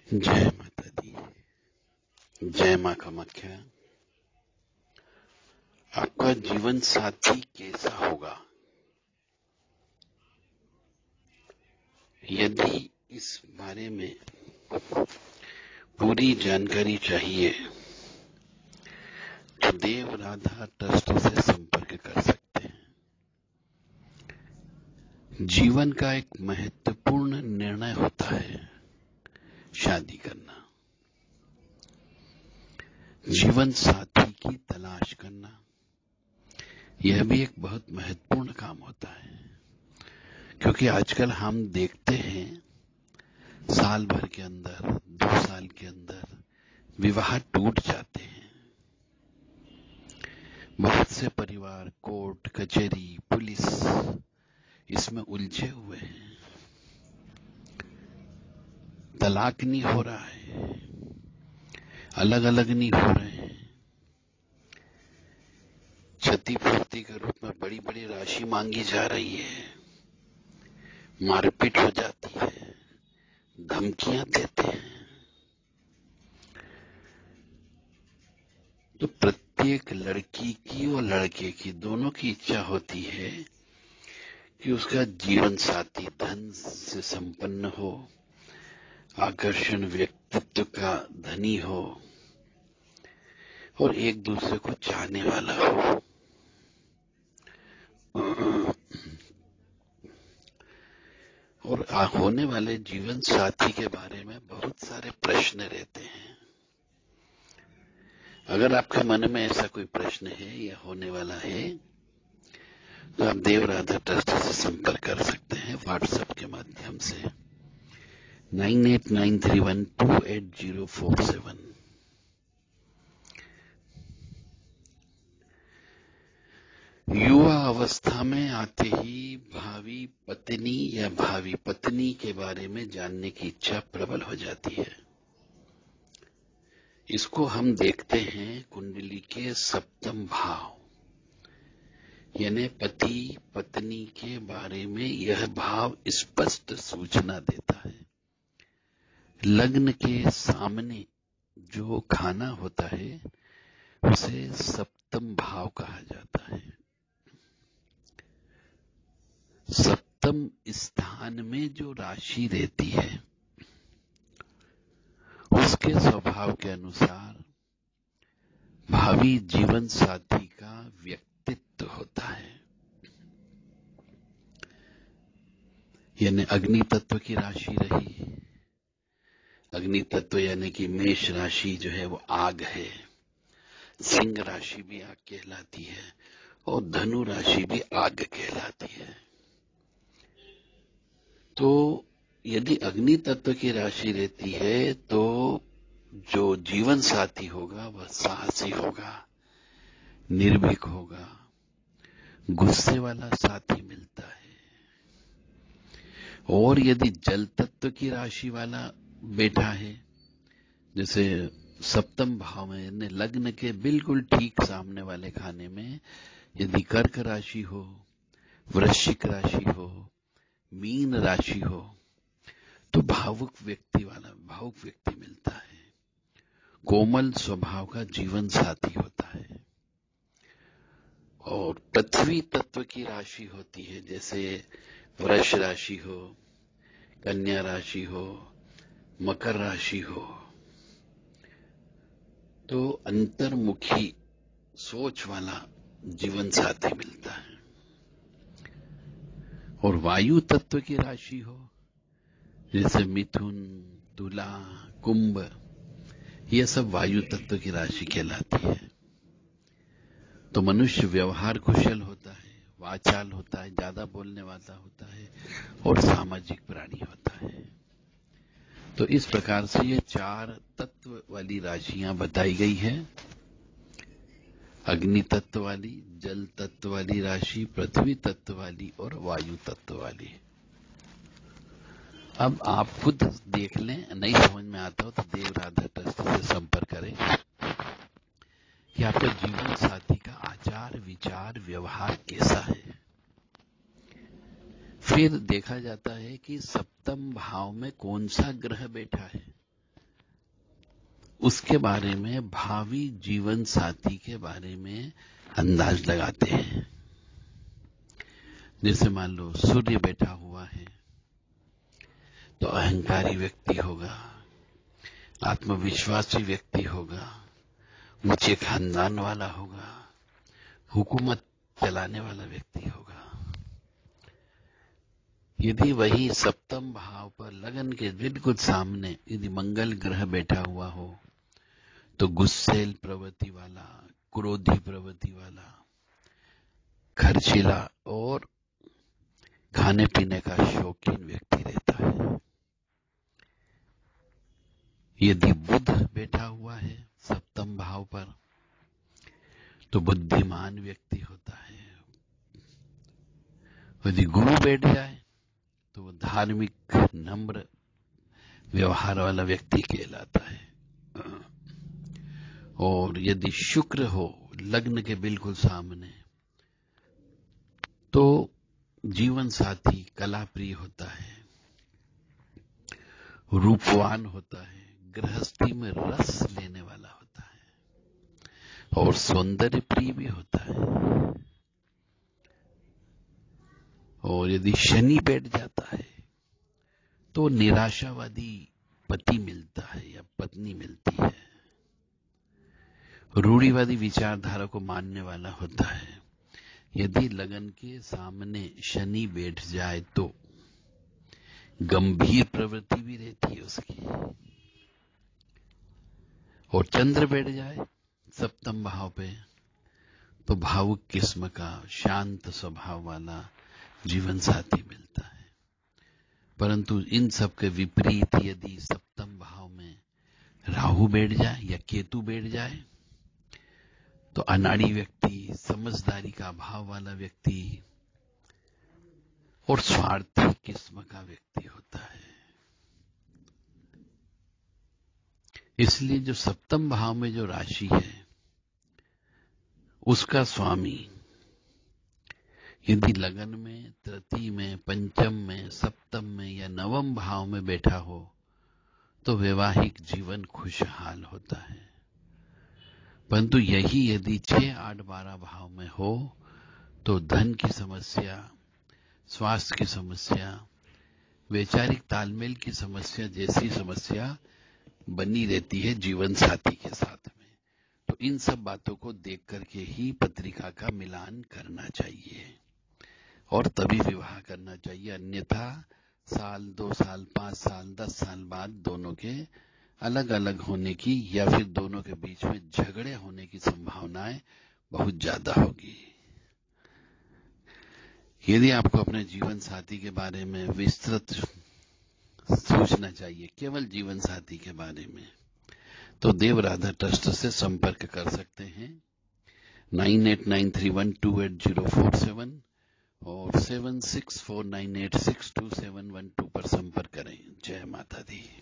जय माता दी। जय मां कामाख्या। आपका जीवन साथी कैसा होगा? यदि इस बारे में पूरी जानकारी चाहिए तो देव राधा ट्रस्ट से संपर्क कर सकते हैं। जीवन का एक महत्वपूर्ण निर्णय होता है शादी करना, जीवन साथी की तलाश करना। यह भी एक बहुत महत्वपूर्ण काम होता है, क्योंकि आजकल हम देखते हैं साल भर के अंदर, 2 साल के अंदर विवाह टूट जाते हैं। बहुत से परिवार कोर्ट कचहरी पुलिस इसमें उलझे हुए हैं। तलाक नहीं हो रहा है, अलग अलग नहीं हो रहे हैं। क्षतिपूर्ति के रूप में बड़ी बड़ी राशि मांगी जा रही है, मारपीट हो जाती है, धमकियां देते हैं। तो प्रत्येक लड़की की और लड़के की, दोनों की इच्छा होती है कि उसका जीवन साथी धन से संपन्न हो, आकर्षण व्यक्तित्व का धनी हो और एक दूसरे को चाहने वाला हो। और होने वाले जीवन साथी के बारे में बहुत सारे प्रश्न रहते हैं। अगर आपके मन में ऐसा कोई प्रश्न है या होने वाला है तो आप देव राधा ट्रस्ट से संपर्क कर सकते हैं व्हाट्सएप के माध्यम से 9893128047। युवा अवस्था में आते ही भावी पत्नी या भावी पत्नी के बारे में जानने की इच्छा प्रबल हो जाती है। इसको हम देखते हैं कुंडली के सप्तम भाव, यानी पति पत्नी के बारे में यह भाव स्पष्ट सूचना देता है। लग्न के सामने जो खाना होता है उसे सप्तम भाव कहा जाता है। सप्तम स्थान में जो राशि रहती है उसके स्वभाव के अनुसार भावी जीवन साथी का व्यक्तित्व होता है। यानी अग्नि तत्व की राशि रही, अग्नि तत्व यानी कि मेष राशि जो है वो आग है, सिंह राशि भी आग कहलाती है और धनु राशि भी आग कहलाती है। तो यदि अग्नि तत्व की राशि रहती है तो जो जीवन साथी होगा वह साहसी होगा, निर्भीक होगा, गुस्से वाला साथी मिलता है। और यदि जल तत्व की राशि वाला बैठा है, जैसे सप्तम भाव में यानी लग्न के बिल्कुल ठीक सामने वाले खाने में यदि कर्क राशि हो, वृश्चिक राशि हो, मीन राशि हो तो भावुक व्यक्ति मिलता है, कोमल स्वभाव का जीवन साथी होता है। और पृथ्वी तत्व की राशि होती है, जैसे वृष राशि हो, कन्या राशि हो, मकर राशि हो, तो अंतर्मुखी सोच वाला जीवन साथी मिलता है। और वायु तत्व की राशि हो, जैसे मिथुन, तुला, कुंभ, यह सब वायु तत्व की राशि कहलाती है। तो मनुष्य व्यवहार कुशल होता है, वाचाल होता है, ज्यादा बोलने वाला होता है और सामाजिक प्राणी होता है। तो इस प्रकार से ये 4 तत्व वाली राशियां बताई गई है। अग्नि तत्व वाली, जल तत्व वाली राशि, पृथ्वी तत्व वाली और वायु तत्व वाली। अब आप खुद देख लें, नहीं समझ में आता हो तो देव राधा ट्रस्ट से संपर्क करें कि आपके जीवन साथी का आचार विचार व्यवहार कैसा है। फिर देखा जाता है कि सप्तम भाव में कौन सा ग्रह बैठा है। उसके बारे में, भावी जीवन साथी के बारे में अंदाज लगाते हैं। जैसे मान लो सूर्य बैठा हुआ है तो अहंकारी व्यक्ति होगा, आत्मविश्वासी व्यक्ति होगा, ऊंचे खानदान वाला होगा, हुकूमत चलाने वाला व्यक्ति होगा। यदि वही सप्तम भाव पर लगन के बिल्कुल सामने यदि मंगल ग्रह बैठा हुआ हो तो गुस्सेल प्रवृत्ति वाला, क्रोधी प्रवृत्ति वाला, खर्चीला और खाने पीने का शौकीन व्यक्ति रहता है। यदि बुध बैठा हुआ है सप्तम भाव पर तो बुद्धिमान व्यक्ति होता है। यदि गुरु बैठ जाए तो वो धार्मिक, नम्र व्यवहार वाला व्यक्ति कहलाता है। और यदि शुक्र हो लग्न के बिल्कुल सामने तो जीवन साथी कला प्रिय होता है, रूपवान होता है, गृहस्थी में रस लेने वाला होता है और सौंदर्य प्रिय भी होता है। और यदि शनि बैठ जाता है तो निराशावादी पति मिलता है या पत्नी मिलती है, रूढ़िवादी विचारधारा को मानने वाला होता है। यदि लगन के सामने शनि बैठ जाए तो गंभीर प्रवृत्ति भी रहती है उसकी। और चंद्र बैठ जाए सप्तम भाव पे तो भावुक किस्म का, शांत स्वभाव वाला जीवन साथी मिलता है। परंतु इन सब के विपरीत यदि सप्तम भाव में राहु बैठ जाए या केतु बैठ जाए तो अनाड़ी व्यक्ति, समझदारी का अभाव वाला व्यक्ति और स्वार्थी किस्म का व्यक्ति होता है। इसलिए जो सप्तम भाव में जो राशि है उसका स्वामी यदि लगन में, तृतीय में, पंचम में, सप्तम में या नवम भाव में बैठा हो तो वैवाहिक जीवन खुशहाल होता है। परंतु यही यदि 6, 8, 12 भाव में हो तो धन की समस्या, स्वास्थ्य की समस्या, वैचारिक तालमेल की समस्या जैसी समस्या बनी रहती है जीवन साथी के साथ में। तो इन सब बातों को देख करके ही पत्रिका का मिलान करना चाहिए और तभी विवाह करना चाहिए। अन्यथा साल, 2 साल, 5 साल, 10 साल बाद दोनों के अलग अलग होने की या फिर दोनों के बीच में झगड़े होने की संभावनाएं बहुत ज्यादा होगी। यदि आपको अपने जीवन साथी के बारे में विस्तृत सोचना चाहिए, केवल जीवन साथी के बारे में, तो देव राधा ट्रस्ट से संपर्क कर सकते हैं 9893128047 और 7649862712 पर संपर्क करें। जय माता दी।